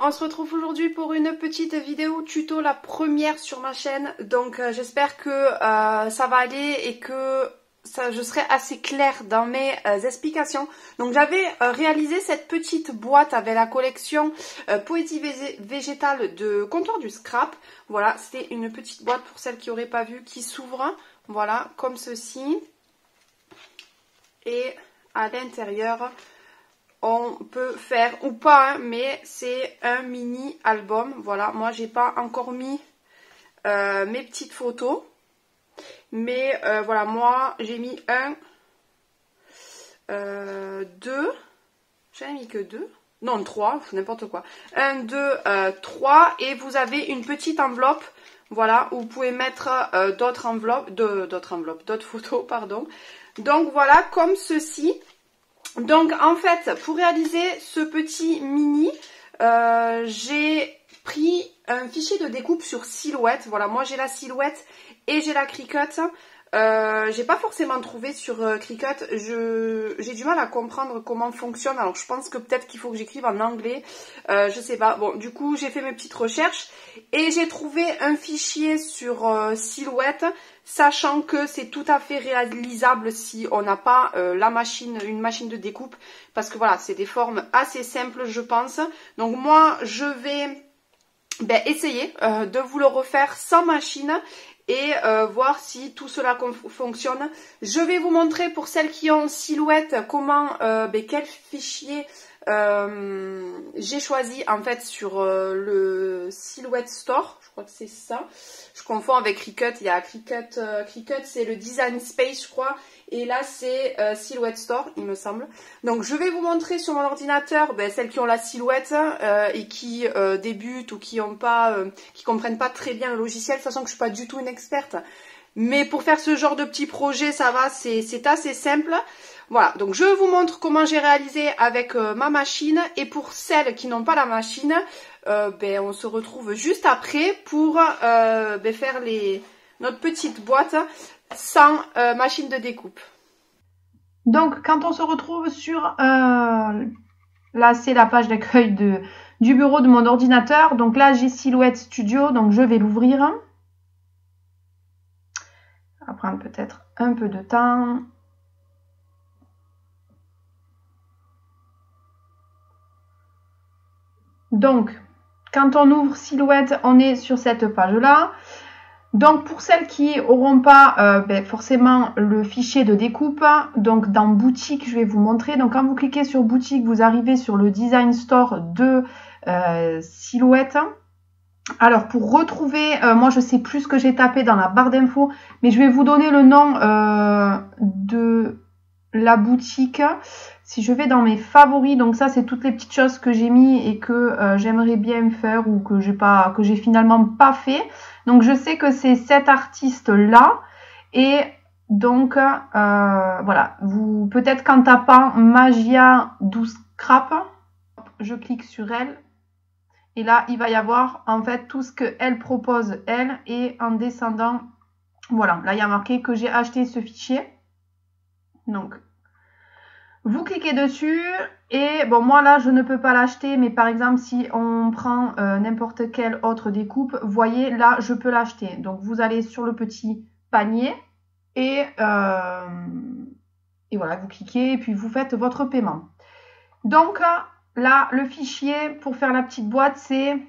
On se retrouve aujourd'hui pour une petite vidéo tuto, la première sur ma chaîne. Donc j'espère que ça va aller et que je serai assez claire dans mes explications. Donc j'avais réalisé cette petite boîte avec la collection Poésie végétale de Comptoir du Scrap. Voilà, c'était une petite boîte pour celles qui n'auraient pas vu, qui s'ouvre, voilà, comme ceci. Et à l'intérieur, on peut faire ou pas, hein, mais c'est un mini album. Voilà, moi j'ai pas encore mis mes petites photos, mais voilà, moi j'ai mis deux, j'en ai mis que deux, non 3, n'importe quoi, 1, 2, 3, et vous avez une petite enveloppe, voilà, où vous pouvez mettre d'autres photos, pardon. Donc voilà, comme ceci. Donc en fait, pour réaliser ce petit mini, j'ai pris un fichier de découpe sur silhouette. Voilà, moi j'ai la silhouette et j'ai la Cricut. J'ai pas forcément trouvé sur Cricut. J'ai du mal à comprendre comment fonctionne. Alors je pense que peut-être qu'il faut que j'écrive en anglais. Je sais pas. Bon, du coup j'ai fait mes petites recherches et j'ai trouvé un fichier sur silhouette, sachant que c'est tout à fait réalisable si on n'a pas une machine de découpe, parce que voilà, c'est des formes assez simples, je pense. Donc moi je vais essayer de vous le refaire sans machine et voir si tout cela fonctionne. Je vais vous montrer pour celles qui ont silhouette comment, quel fichier j'ai choisi en fait sur le Silhouette Store. Je crois que c'est ça. Je confonds avec Cricut. Il y a Cricut, c'est le Design Space, je crois. Et là, c'est Silhouette Store, il me semble. Donc, je vais vous montrer sur mon ordinateur celles qui ont la silhouette et qui débutent ou qui comprennent pas très bien le logiciel, sachant que je suis pas du tout une experte. Mais pour faire ce genre de petit projet, ça va, c'est assez simple. Voilà, donc je vous montre comment j'ai réalisé avec ma machine. Et pour celles qui n'ont pas la machine, on se retrouve juste après pour faire notre petite boîte sans machine de découpe. Donc quand on se retrouve sur là c'est la page d'accueil du bureau de mon ordinateur. Donc là j'ai Silhouette Studio, donc je vais l'ouvrir. Ça va prendre peut-être un peu de temps. Donc quand on ouvre Silhouette, on est sur cette page là. Donc pour celles qui n'auront pas forcément le fichier de découpe, donc dans boutique, je vais vous montrer. Donc quand vous cliquez sur boutique, vous arrivez sur le Design Store de Silhouette. Alors pour retrouver, moi je sais plus ce que j'ai tapé dans la barre d'infos, mais je vais vous donner le nom de la boutique. Si je vais dans mes favoris, donc ça c'est toutes les petites choses que j'ai mis et que j'aimerais bien faire ou que j'ai finalement pas fait. Donc je sais que c'est cet artiste là, et donc voilà, vous peut-être qu'en tapant Magia 12 Scrap, je clique sur elle et là il va y avoir en fait tout ce qu'elle propose elle, et en descendant, voilà, là il y a marqué que j'ai acheté ce fichier. Donc vous cliquez dessus et bon, moi là je ne peux pas l'acheter, mais par exemple si on prend n'importe quelle autre découpe, vous voyez là je peux l'acheter. Donc vous allez sur le petit panier et voilà, vous cliquez et puis vous faites votre paiement. Donc là le fichier pour faire la petite boîte c'est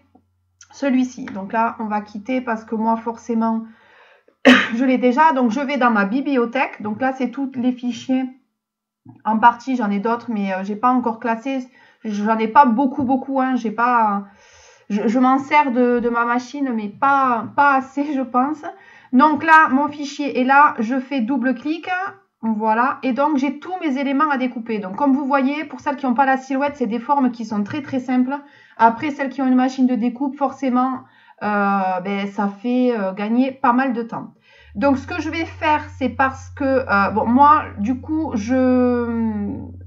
celui-ci. Donc là on va quitter parce que moi forcément je l'ai déjà. Donc je vais dans ma bibliothèque. Donc là c'est tous les fichiers. En partie, j'en ai d'autres, mais j'ai pas encore classé. J'en ai pas beaucoup, hein. J'ai pas. Je m'en sers de ma machine, mais pas assez, je pense. Donc là, mon fichier est là. Je fais double clic, voilà. Et donc j'ai tous mes éléments à découper. Donc comme vous voyez, pour celles qui n'ont pas la silhouette, c'est des formes qui sont très simples. Après, celles qui ont une machine de découpe, forcément, ça fait gagner pas mal de temps. Donc ce que je vais faire, c'est parce que moi du coup je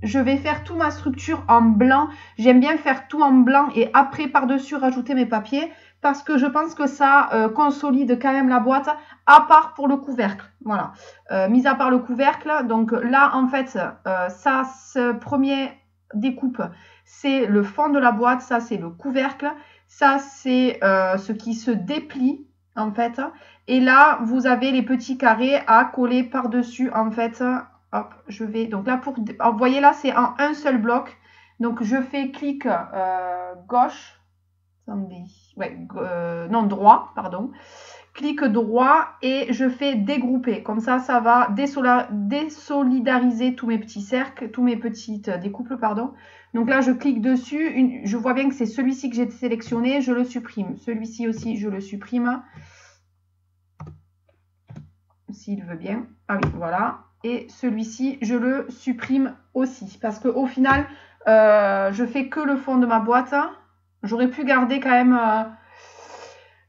vais faire toute ma structure en blanc. J'aime bien faire tout en blanc et après par-dessus rajouter mes papiers, parce que je pense que ça consolide quand même la boîte, à part pour le couvercle. Voilà, mis à part le couvercle. Donc là en fait ce premier découpe, c'est le fond de la boîte, ça c'est le couvercle, ça c'est ce qui se déplie en fait. Et là, vous avez les petits carrés à coller par-dessus en fait. Hop, je vais, donc là, vous voyez là, c'est en un seul bloc. Donc je fais clic gauche, attendez, ouais, non, droit, pardon. Clic droit et je fais dégrouper. Comme ça, ça va désolidariser tous mes petits cercles, tous mes petites découpes, pardon. Donc là, je clique dessus. Je vois bien que c'est celui-ci que j'ai sélectionné. Je le supprime. Celui-ci aussi, je le supprime. S'il veut bien. Ah oui, voilà. Et celui-ci, je le supprime aussi. Parce qu'au final, je fais que le fond de ma boîte. J'aurais pu garder quand même...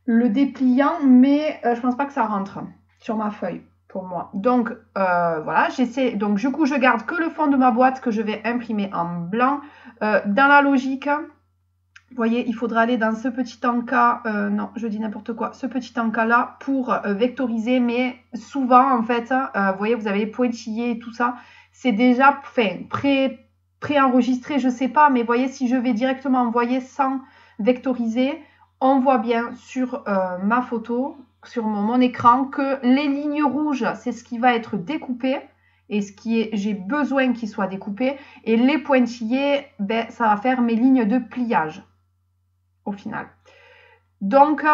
le dépliant, mais je pense pas que ça rentre sur ma feuille pour moi. Donc voilà, j'essaie. Donc du coup, je garde que le fond de ma boîte que je vais imprimer en blanc. Dans la logique, vous voyez, il faudra aller dans ce petit encas. Non, je dis n'importe quoi. Ce petit encas là pour vectoriser, mais souvent en fait, vous voyez, vous avez les pointillés et tout ça. C'est déjà pré-enregistré, je sais pas, mais vous voyez, si je vais directement envoyer sans vectoriser, on voit bien sur ma photo, sur mon écran, que les lignes rouges, c'est ce qui va être découpé et ce qui est, j'ai besoin qu'il soit découpé. Et les pointillés, ben, ça va faire mes lignes de pliage au final. Donc,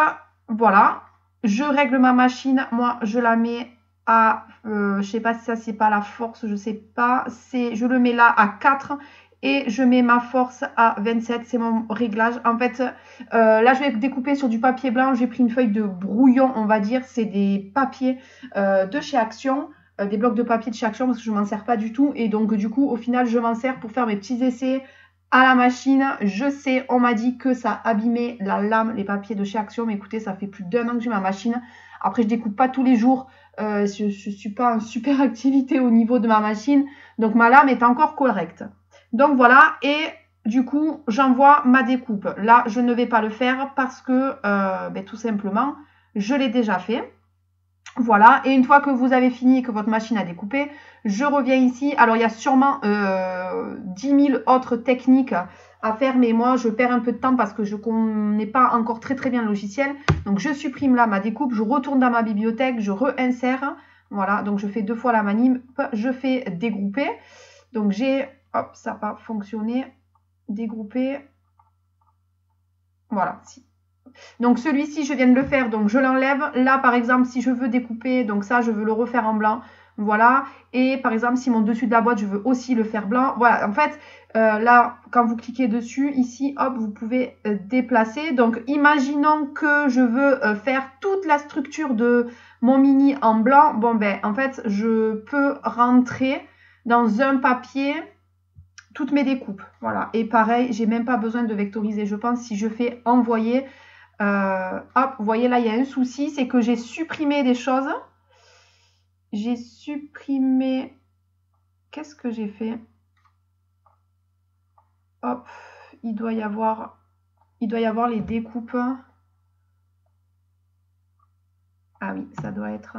voilà, je règle ma machine. Moi, je la mets à, je sais pas si ça, c'est pas la force, je sais pas. Je le mets là à 4. Et je mets ma force à 27, c'est mon réglage. En fait, là, je vais découper sur du papier blanc. J'ai pris une feuille de brouillon, on va dire. C'est des papiers de chez Action, des blocs de papier de chez Action parce que je ne m'en sers pas du tout. Et donc, du coup, au final, je m'en sers pour faire mes petits essais à la machine. Je sais, on m'a dit que ça abîmait la lame, les papiers de chez Action. Mais écoutez, ça fait plus d'1 an que j'ai ma machine. Après, je découpe pas tous les jours. Je ne suis pas en super activité au niveau de ma machine. Donc, ma lame est encore correcte. Donc voilà, et du coup, j'envoie ma découpe. Là, je ne vais pas le faire parce que, tout simplement, je l'ai déjà fait. Voilà, et une fois que vous avez fini, que votre machine a découpé, je reviens ici. Alors, il y a sûrement 10 000 autres techniques à faire, mais moi, je perds un peu de temps parce que je ne connais pas encore très très bien le logiciel. Donc, je supprime là ma découpe, je retourne dans ma bibliothèque, je réinsère. Voilà, donc je fais 2 fois la manip, je fais dégrouper. Donc, j'ai... Hop, ça n'a pas fonctionné. Dégrouper. Voilà. Donc celui-ci, je viens de le faire, donc je l'enlève. Là, par exemple, si je veux découper, donc ça, je veux le refaire en blanc. Voilà. Et par exemple, si mon dessus de la boîte, je veux aussi le faire blanc. Voilà. En fait, là, quand vous cliquez dessus, ici, hop, vous pouvez déplacer. Donc, imaginons que je veux faire toute la structure de mon mini en blanc. Bon, ben, en fait, je peux rentrer dans un papier toutes mes découpes, voilà. Et pareil, j'ai même pas besoin de vectoriser. Je pense si je fais envoyer, hop, vous voyez là, il y a un souci, c'est que j'ai supprimé des choses. J'ai supprimé, qu'est-ce que j'ai fait? Hop, il doit y avoir les découpes. Ah oui, ça doit être.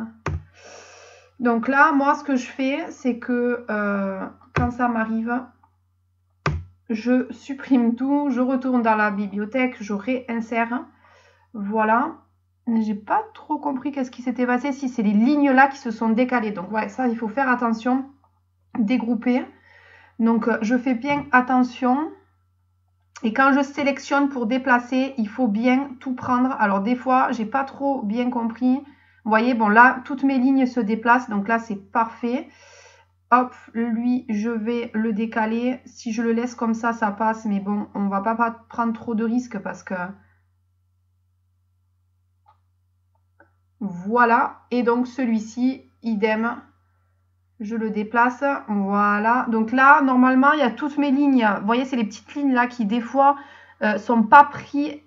Donc là, moi, ce que je fais, c'est que quand ça m'arrive, je supprime tout, je retourne dans la bibliothèque, je réinsère. Voilà. J'ai pas trop compris qu'est-ce qui s'était passé. Si c'est les lignes là qui se sont décalées. Donc ouais, ça il faut faire attention. Dégrouper. Donc je fais bien attention. Et quand je sélectionne pour déplacer, il faut bien tout prendre. Alors des fois, j'ai pas trop bien compris. Vous voyez, bon là, toutes mes lignes se déplacent. Donc là, c'est parfait. Hop, lui, je vais le décaler. Si je le laisse comme ça, ça passe. Mais bon, on va pas prendre trop de risques parce que... Voilà. Et donc, celui-ci, idem. Je le déplace. Voilà. Donc là, normalement, il y a toutes mes lignes. Vous voyez, c'est les petites lignes là qui, des fois, sont pas pris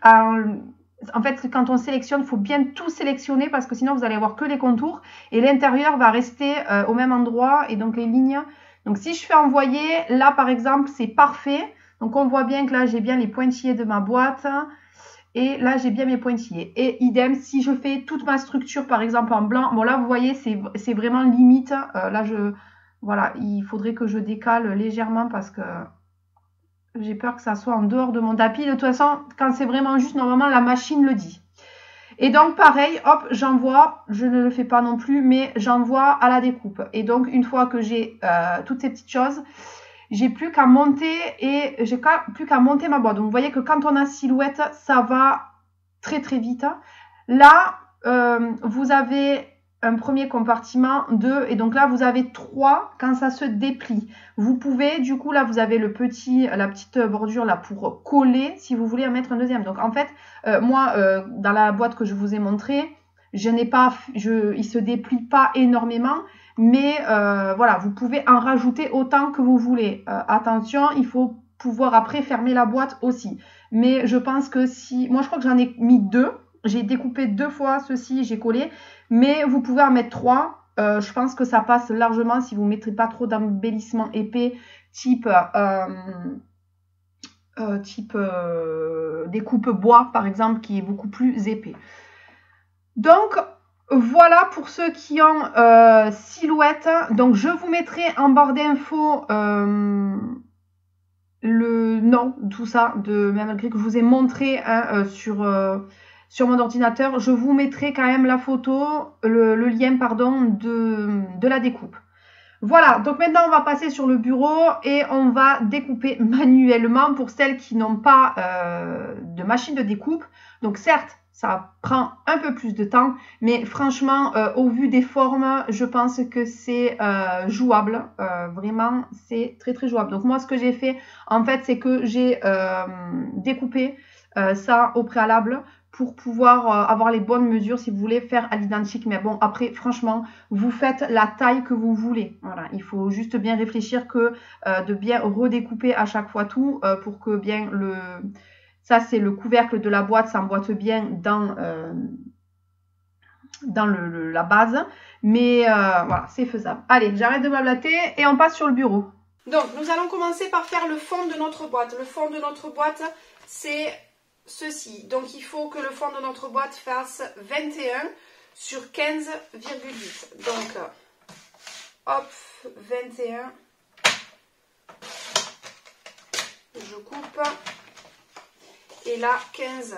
en fait, quand on sélectionne, il faut bien tout sélectionner parce que sinon, vous allez avoir que les contours et l'intérieur va rester au même endroit et donc les lignes. Donc, si je fais envoyer, là, par exemple, c'est parfait. Donc, on voit bien que là, j'ai bien les pointillés de ma boîte et là, j'ai bien mes pointillés. Et idem, si je fais toute ma structure, par exemple, en blanc, bon, là, vous voyez, c'est vraiment limite. Là, voilà, il faudrait que je décale légèrement parce que J'ai peur que ça soit en dehors de mon tapis. De toute façon, quand c'est vraiment juste, normalement, la machine le dit. Et donc, pareil, hop, j'envoie, je ne le fais pas non plus, mais j'envoie à la découpe. Et donc, une fois que j'ai toutes ces petites choses, j'ai plus qu'à monter et j'ai plus qu'à monter ma boîte. Donc, vous voyez que quand on a silhouette, ça va très, très vite. Là, vous avez un premier compartiment, 2, et donc là, vous avez 3 quand ça se déplie. Vous pouvez, du coup, là, vous avez la petite bordure là pour coller si vous voulez en mettre un deuxième. Donc, en fait, moi, dans la boîte que je vous ai montrée, il se déplie pas énormément, mais voilà, vous pouvez en rajouter autant que vous voulez. Attention, il faut pouvoir après fermer la boîte aussi. Mais je pense que moi, je crois que j'en ai mis 2. J'ai découpé 2 fois ceci, j'ai collé, mais vous pouvez en mettre 3. Je pense que ça passe largement si vous ne mettrez pas trop d'embellissement épais, type découpe bois par exemple, qui est beaucoup plus épais. Donc voilà pour ceux qui ont silhouette. Donc je vous mettrai en barre d'infos le nom, tout ça, malgré que je vous ai montré hein, sur mon ordinateur, je vous mettrai quand même la photo, le lien pardon, de la découpe. Voilà, donc maintenant on va passer sur le bureau et on va découper manuellement pour celles qui n'ont pas de machine de découpe. Donc certes, ça prend un peu plus de temps, mais franchement, au vu des formes, je pense que c'est jouable. Vraiment, c'est très très jouable. Donc moi, ce que j'ai fait, en fait, c'est que j'ai découpé ça au préalable pour pouvoir avoir les bonnes mesures si vous voulez faire à l'identique. Mais bon, après, franchement, vous faites la taille que vous voulez. Voilà, il faut juste bien réfléchir que de bien redécouper à chaque fois tout pour que bien ça, c'est le couvercle de la boîte, ça emboîte bien dans la base. Mais voilà, c'est faisable. Allez, j'arrête de m'ablater et on passe sur le bureau. Donc, nous allons commencer par faire le fond de notre boîte. Le fond de notre boîte, c'est ceci. Donc, il faut que le fond de notre boîte fasse 21 sur 15,8. Donc, hop, 21. Je coupe. Et là, 15.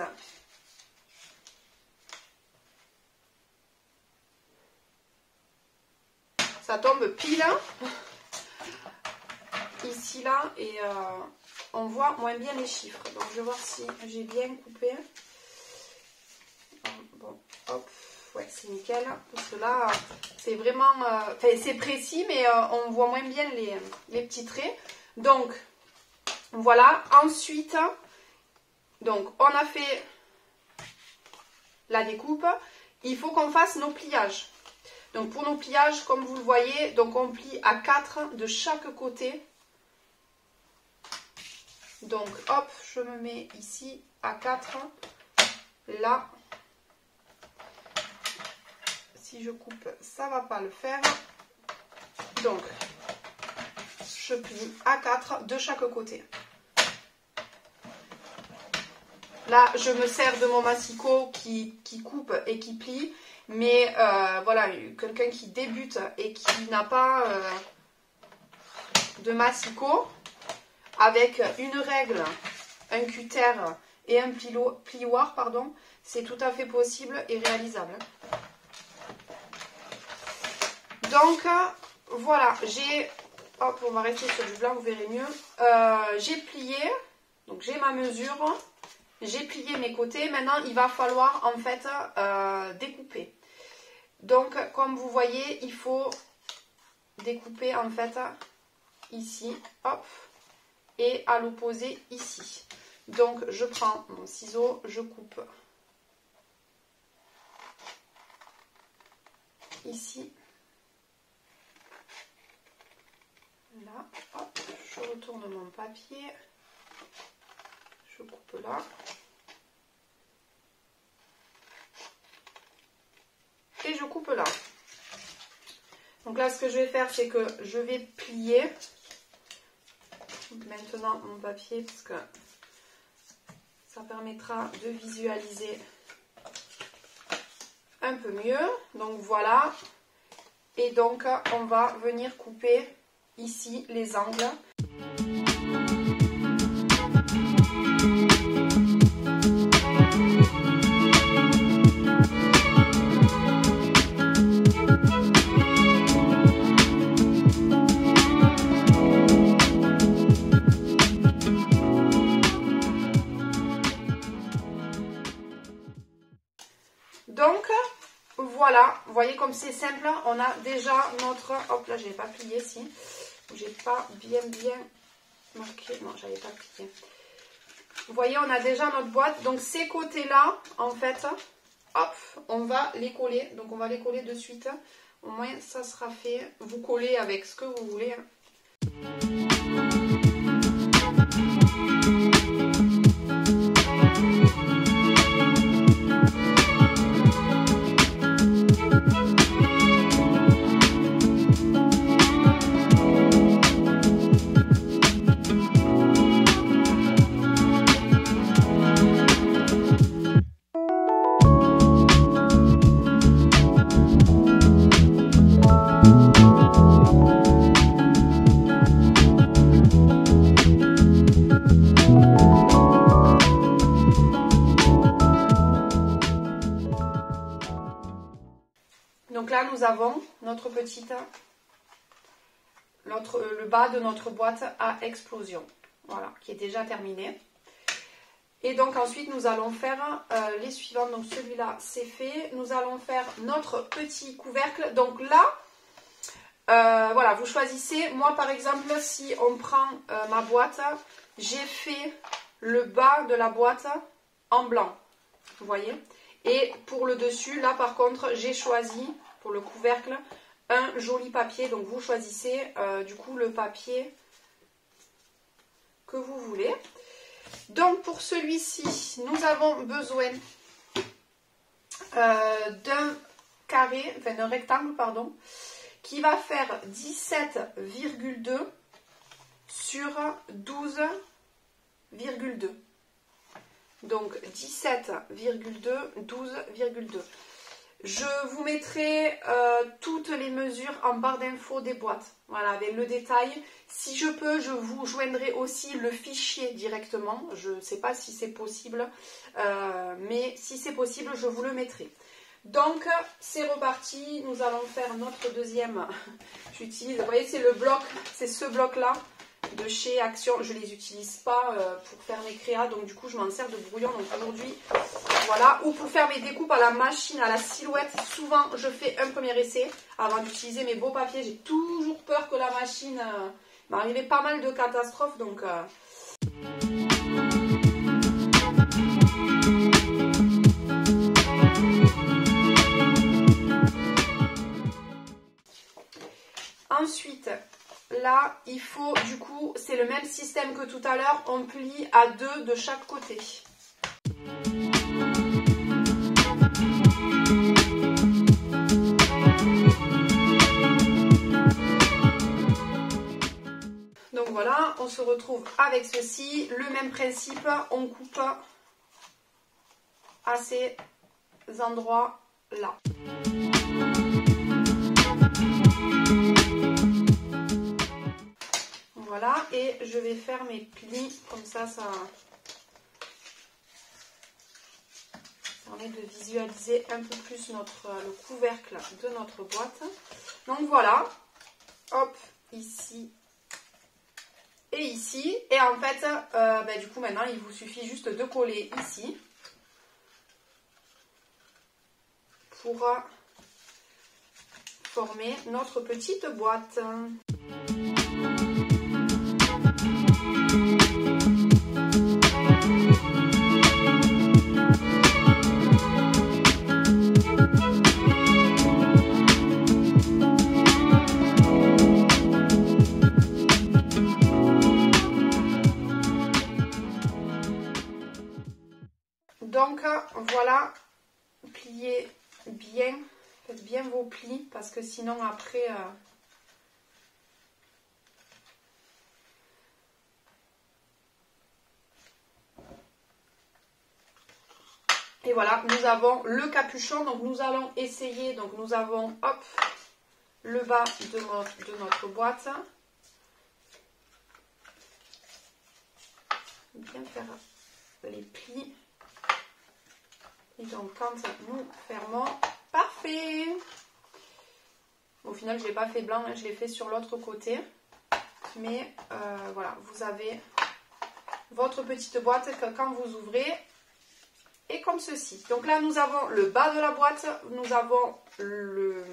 Ça tombe pile ici, là, et on voit moins bien les chiffres. Donc, je vais voir si j'ai bien coupé. Bon, hop, ouais, c'est nickel. Parce que là, c'est vraiment... c'est précis, mais on voit moins bien les petits traits. Donc, voilà. Ensuite... Donc, on a fait la découpe. Il faut qu'on fasse nos pliages. Donc, pour nos pliages, comme vous le voyez, donc on plie à 4 de chaque côté. Donc, hop, je me mets ici à 4. Là, si je coupe, ça ne va pas le faire. Donc, je plie à 4 de chaque côté. Là, je me sers de mon massicot qui coupe et qui plie. Mais voilà, quelqu'un qui débute et qui n'a pas de massicot, avec une règle, un cutter et un plioir, pardon, c'est tout à fait possible et réalisable. Donc, voilà, hop, on va rester sur du blanc, vous verrez mieux. J'ai plié, donc j'ai ma mesure. J'ai plié mes côtés. Maintenant, il va falloir en fait découper. Donc, comme vous voyez, il faut découper en fait ici, hop, et à l'opposé ici. Donc, je prends mon ciseau, je coupe ici. Là, hop, je retourne mon papier. Je coupe là. Et je coupe là. Donc là, ce que je vais faire, c'est que je vais plier maintenant mon papier parce que ça permettra de visualiser un peu mieux. Donc voilà. Et donc, on va venir couper ici les angles. vous voyez comme c'est simple, on a déjà notre... Hop là, je n'ai pas plié, si. J'ai pas bien marqué. Non, j'avais pas plié. Vous voyez, on a déjà notre boîte. Donc ces côtés-là, en fait, hop, on va les coller. Donc on va les coller de suite. Au moins, ça sera fait. Vous collez avec ce que vous voulez. Donc là, nous avons notre petite, le bas de notre boîte à explosion, voilà, qui est déjà terminé. Et donc ensuite, nous allons faire les suivants. Donc celui-là, c'est fait. Nous allons faire notre petit couvercle. Donc là, voilà, vous choisissez. Moi, par exemple, si on prend ma boîte, j'ai fait le bas de la boîte en blanc, vous voyez. Et pour le dessus, là, par contre, j'ai choisi... pour le couvercle, un joli papier. Donc vous choisissez du coup le papier que vous voulez. Donc pour celui-ci, nous avons besoin d'un carré, enfin d'un rectangle, pardon, qui va faire 17,2 sur 12,2. Donc 17,2, 12,2. Je vous mettrai toutes les mesures en barre d'infos des boîtes, voilà, avec le détail. Si je peux, je vous joindrai aussi le fichier directement. Je ne sais pas si c'est possible, mais si c'est possible, je vous le mettrai. Donc, c'est reparti. Nous allons faire notre deuxième. J'utilise, vous voyez, c'est le bloc, c'est ce bloc-là de chez Action. Je ne les utilise pas pour faire mes créas, donc du coup, je m'en sers de brouillon. Donc aujourd'hui... voilà, ou pour faire mes découpes à la machine, à la silhouette, souvent je fais un premier essai avant d'utiliser mes beaux papiers. J'ai toujours peur que la machine m'arrivait pas mal de catastrophes, donc... Ensuite, là, il faut du coup, c'est le même système que tout à l'heure, on plie à 2 de chaque côté. Donc voilà, on se retrouve avec ceci, le même principe, on coupe à ces endroits-là. Voilà, et je vais faire mes plis, comme ça, ça permet de visualiser un peu plus le couvercle de notre boîte. Donc voilà, hop, ici. Et ici, et en fait, du coup maintenant il vous suffit juste de coller ici pour former notre petite boîte. Donc voilà, pliez bien, faites bien vos plis parce que sinon après et voilà, nous avons le capuchon, donc nous allons essayer, donc nous avons hop le bas de notre boîte, bien faire les plis. Et donc quand nous fermons, parfait. Au final je ne l'ai pas fait blanc, hein, je l'ai fait sur l'autre côté. Mais voilà, vous avez votre petite boîte que quand vous ouvrez, et comme ceci. Donc là, nous avons le bas de la boîte, nous avons le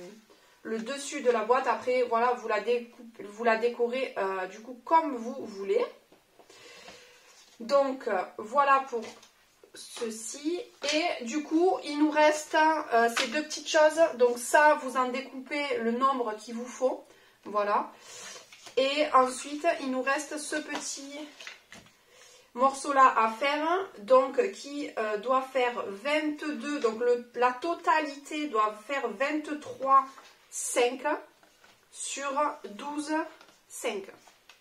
dessus de la boîte. Après, voilà, vous la décorez du coup comme vous voulez. Donc, voilà pour ceci. Et du coup, il nous reste ces deux petites choses. Donc ça, vous en découpez le nombre qu'il vous faut. Voilà. Et ensuite, il nous reste ce petit morceau là à faire, donc qui doit faire 22, donc la totalité doit faire 23,5 sur 12,5.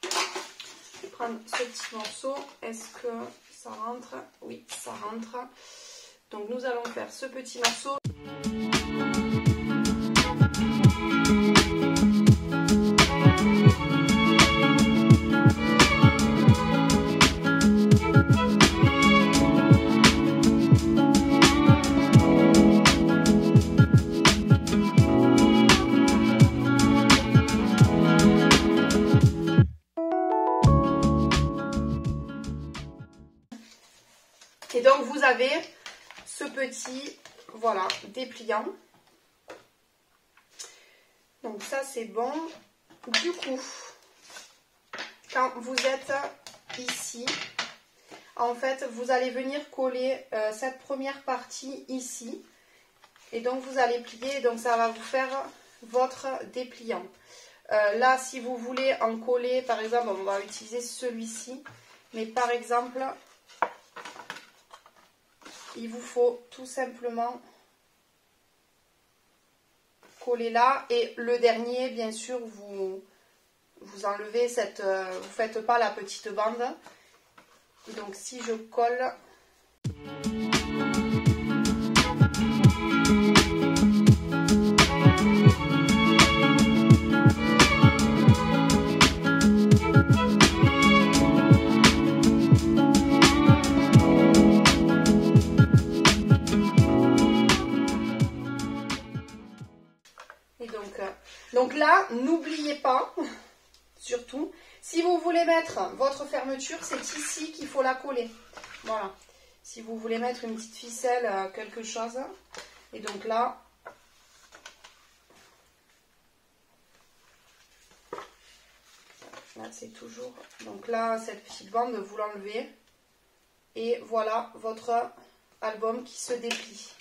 Je vais prendre ce petit morceau. Est-ce que ça rentre? Oui, ça rentre. Donc nous allons faire ce petit morceau. Et donc vous avez ce petit, voilà, dépliant. Donc ça c'est bon. Du coup, quand vous êtes ici, en fait vous allez venir coller cette première partie ici. Et donc vous allez plier, donc ça va vous faire votre dépliant. Là si vous voulez en coller, par exemple, on va utiliser celui-ci. Mais par exemple, il vous faut tout simplement coller là. Et le dernier, bien sûr, vous enlevez cette... vous ne faites pas la petite bande. Donc si je colle... Donc là, n'oubliez pas, surtout, si vous voulez mettre votre fermeture, c'est ici qu'il faut la coller. Voilà. Si vous voulez mettre une petite ficelle, quelque chose. Et donc là, c'est toujours... Donc là, cette petite bande, vous l'enlevez. Et voilà votre album qui se déplie.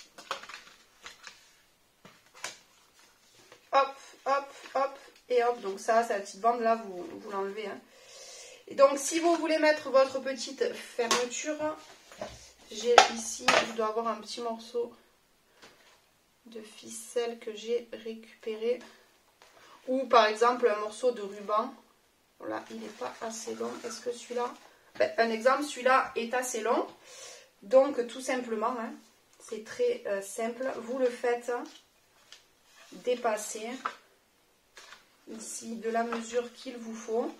Hop, hop, hop, et hop. Donc ça, cette petite bande là, vous l'enlevez. Hein. Et donc, si vous voulez mettre votre petite fermeture, j'ai ici, je dois avoir un petit morceau de ficelle que j'ai récupéré. Ou par exemple, un morceau de ruban. Voilà, il n'est pas assez long. Est-ce que celui-là... Ben, un exemple, celui-là est assez long. Donc, tout simplement, hein, c'est très simple. Vous le faites... dépasser ici de la mesure qu'il vous faut.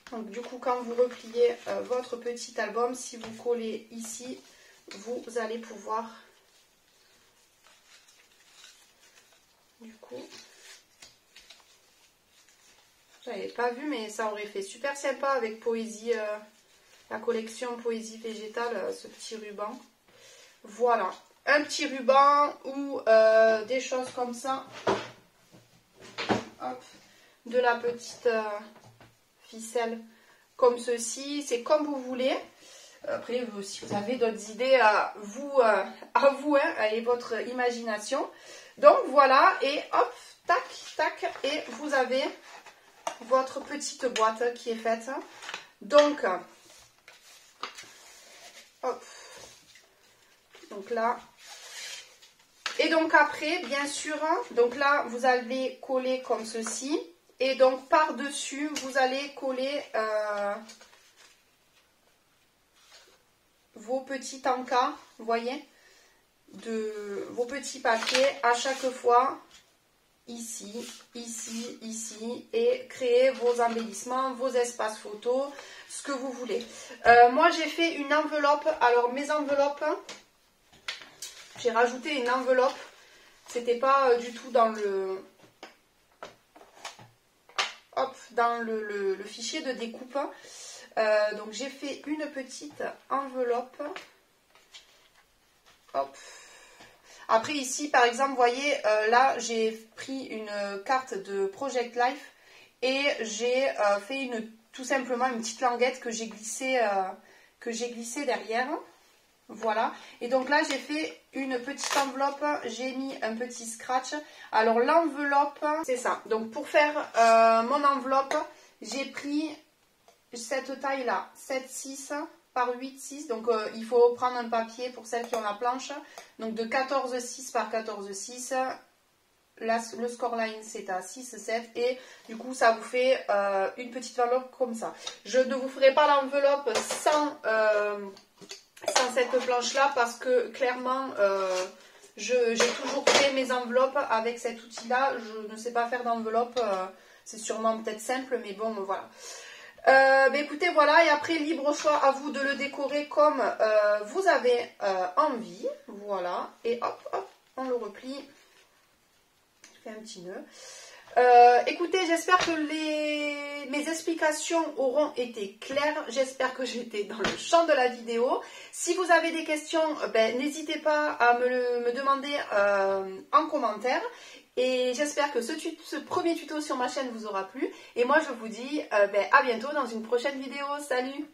Donc du coup, quand vous repliez votre petit album, si vous collez ici, vous allez pouvoir, du coup, j'avais pas vu, mais ça aurait fait super sympa avec Poésie, la collection Poésie végétale, ce petit ruban. Voilà, un petit ruban ou des choses comme ça. Hop, de la petite ficelle comme ceci, c'est comme vous voulez. Après, si vous avez d'autres idées, à vous hein, et votre imagination. Donc voilà, et hop, tac, tac, et vous avez votre petite boîte qui est faite. Donc, hop. Donc là, et donc après, bien sûr, donc là, vous allez coller comme ceci. Et donc, par-dessus, vous allez coller vos petits encas, vous voyez, de vos petits papiers à chaque fois, ici, ici, ici, et créer vos embellissements, vos espaces photos, ce que vous voulez. Moi, j'ai fait une enveloppe. Alors, mes enveloppes... J'ai rajouté une enveloppe, c'était pas du tout dans le, hop, dans le fichier de découpe. Donc j'ai fait une petite enveloppe. Hop. Après ici par exemple, vous voyez, là j'ai pris une carte de Project Life et j'ai fait tout simplement une petite languette que j'ai glissée derrière. Voilà. Et donc là j'ai fait une petite enveloppe, j'ai mis un petit scratch. Alors l'enveloppe, c'est ça. Donc pour faire mon enveloppe, j'ai pris cette taille là, 7,6 par 8,6. Donc il faut prendre un papier pour celles qui ont la planche. Donc de 14,6 par 14,6. Là, le scoreline c'est à 6,7 et du coup ça vous fait une petite enveloppe comme ça. Je ne vous ferai pas l'enveloppe sans cette planche là parce que clairement j'ai toujours fait mes enveloppes avec cet outil là. Je ne sais pas faire d'enveloppe, c'est sûrement peut-être simple mais bon voilà. Écoutez voilà, et après libre choix à vous de le décorer comme vous avez envie. Voilà, et hop hop on le replie. Je fais un petit nœud. Écoutez, j'espère que mes explications auront été claires. J'espère que j'étais dans le champ de la vidéo. Si vous avez des questions, n'hésitez pas à me demander en commentaire. Et j'espère que ce premier tuto sur ma chaîne vous aura plu. Et moi, je vous dis à bientôt dans une prochaine vidéo. Salut!